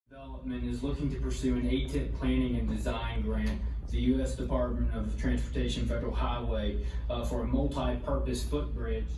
Development is looking to pursue an ATIP planning and design grant, the U.S. Department of Transportation Federal Highway, for a multi-purpose footbridge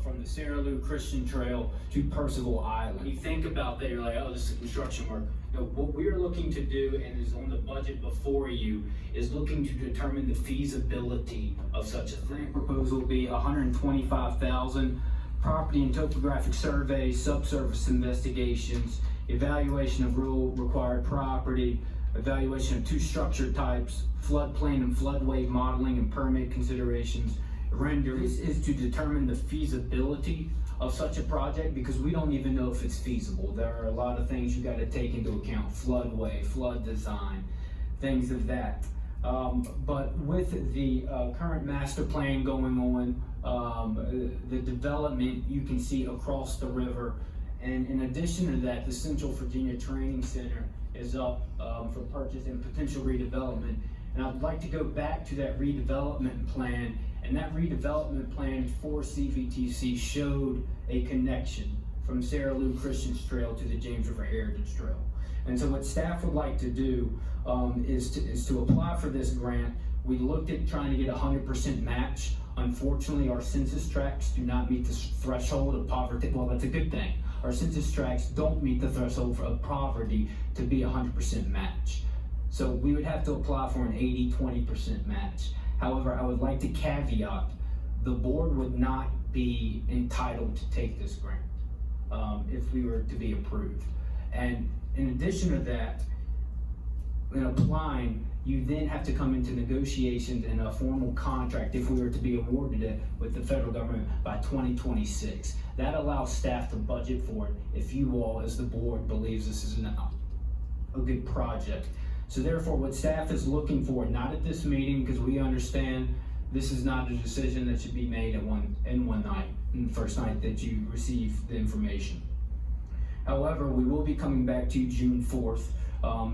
from the Sarah Lou Christian Trail to Percival Island. When you think about that, you're like, oh, this is construction work. No, what we're looking to do, and is on the budget before you, is looking to determine the feasibility of such a thing. Proposal will be $125,000, property and topographic surveys, subsurface investigations, evaluation of rural required property, evaluation of two structure types, floodplain and floodway modeling and permit considerations. This is to determine the feasibility of such a project, because we don't even know if it's feasible. There are a lot of things you got to take into account: floodway, flood design, things of that. But with the current master plan going on, the development you can see across the river. And in addition to that, the Central Virginia Training Center is up for purchase and potential redevelopment. And I'd like to go back to that redevelopment plan. And that redevelopment plan for CVTC showed a connection from Sarah Lou Christian's Trail to the James River Heritage Trail. And so what staff would like to do is to apply for this grant. We looked at trying to get 100% match. Unfortunately, our census tracts do not meet the threshold of poverty. Well, that's a good thing. Our census tracts don't meet the threshold of poverty to be 100% match. So we would have to apply for an 80-20% match. However, I would like to caveat, the board would not be entitled to take this grant if we were to be approved. And in addition to that, in applying, you then have to come into negotiations and a formal contract, if we were to be awarded it, with the federal government by 2026. That allows staff to budget for it if you all, as the board, believes this is a good project. So therefore, what staff is looking for, not at this meeting, because we understand this is not a decision that should be made in one night, in the first night that you receive the information. However, we will be coming back to you June 4th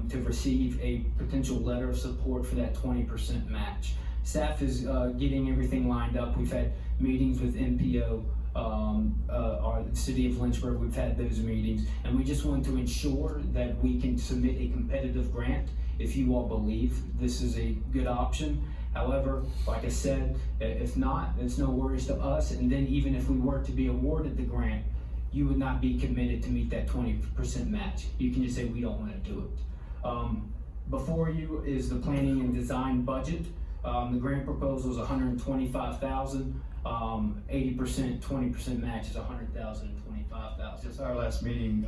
to receive a potential letter of support for that 20% match. Staff is getting everything lined up. We've had meetings with NPO, our city of Lynchburg. We've had those meetings, and we just want to ensure that we can submit a competitive grant if you all believe this is a good option. However, like I said, if not, it's no worries to us. And then even if we were to be awarded the grant, you would not be committed to meet that 20% match. You can just say, we don't want to do it. Before you is the planning and design budget. The grant proposal is $125,000. 80%, 20% match is $100,000 and $25,000. Since our last meeting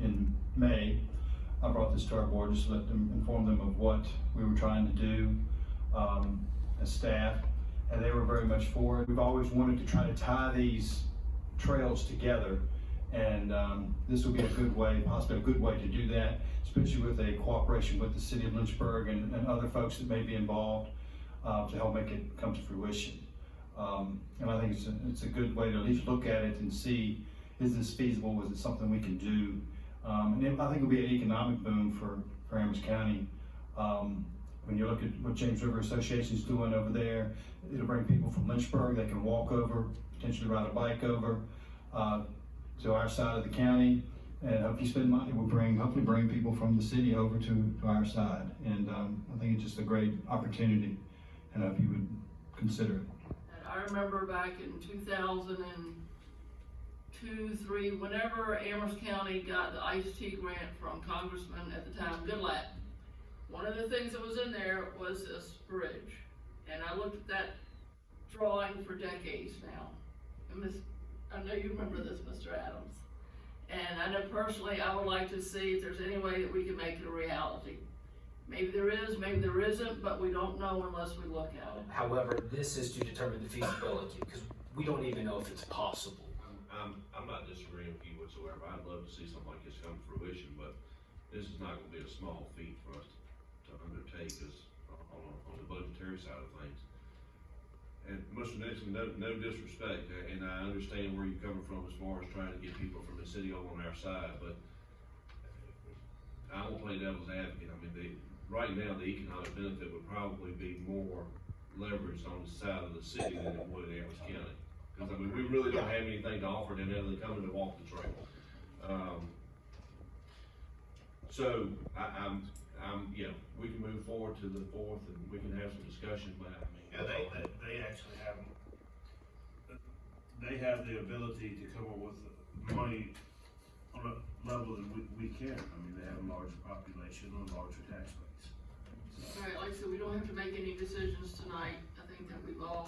in May, I brought this to our board just to let them inform them of what we were trying to do as staff, and they were very much for it. We've always wanted to try to tie these trails together, and this will be a good way, possibly a good way to do that, especially with a cooperation with the city of Lynchburg and other folks that may be involved to help make it come to fruition. And I think it's a good way to at least look at it and see, is this feasible? Is it something we can do? And I think it'll be an economic boom for Amherst County. When you look at what James River Association is doing over there, it'll bring people from Lynchburg. They can walk over, potentially ride a bike over to our side of the county, and hopefully spend money. We'll hopefully bring people from the city over to our side. And I think it's just a great opportunity, and I hope you would consider it. I remember back in 2002, 3, whenever Amherst County got the iced tea grant from Congressman at the time, Goodlatte, one of the things that was in there was this bridge. And I looked at that drawing for decades now. And I know you remember this, Mr. Adams. And I know personally I would like to see if there's any way that we can make it a reality. Maybe there is, maybe there isn't, but we don't know unless we look at it. However, this is to determine the feasibility, because we don't even know if it's possible. I'm not disagreeing with you whatsoever. I'd love to see something like this come to fruition, but this is not going to be a small feat for us to undertake on the budgetary side of things. And Mr. Nixon, no disrespect, and I understand where you're coming from as far as trying to get people from the city over on our side, but I won't play devil's advocate. I mean, right now, the economic benefit would probably be more leveraged on the side of the city than it would in Amherst County. Because I mean, we really don't have anything to offer them other than coming to walk the trail. So, yeah, we can move forward to the 4th and we can have some discussion, but I mean. Yeah, they actually have the ability to come up with money on a level that we can. I mean, they have a larger population and a larger tax base. So. All right, like I said, we don't have to make any decisions tonight. I think that we've all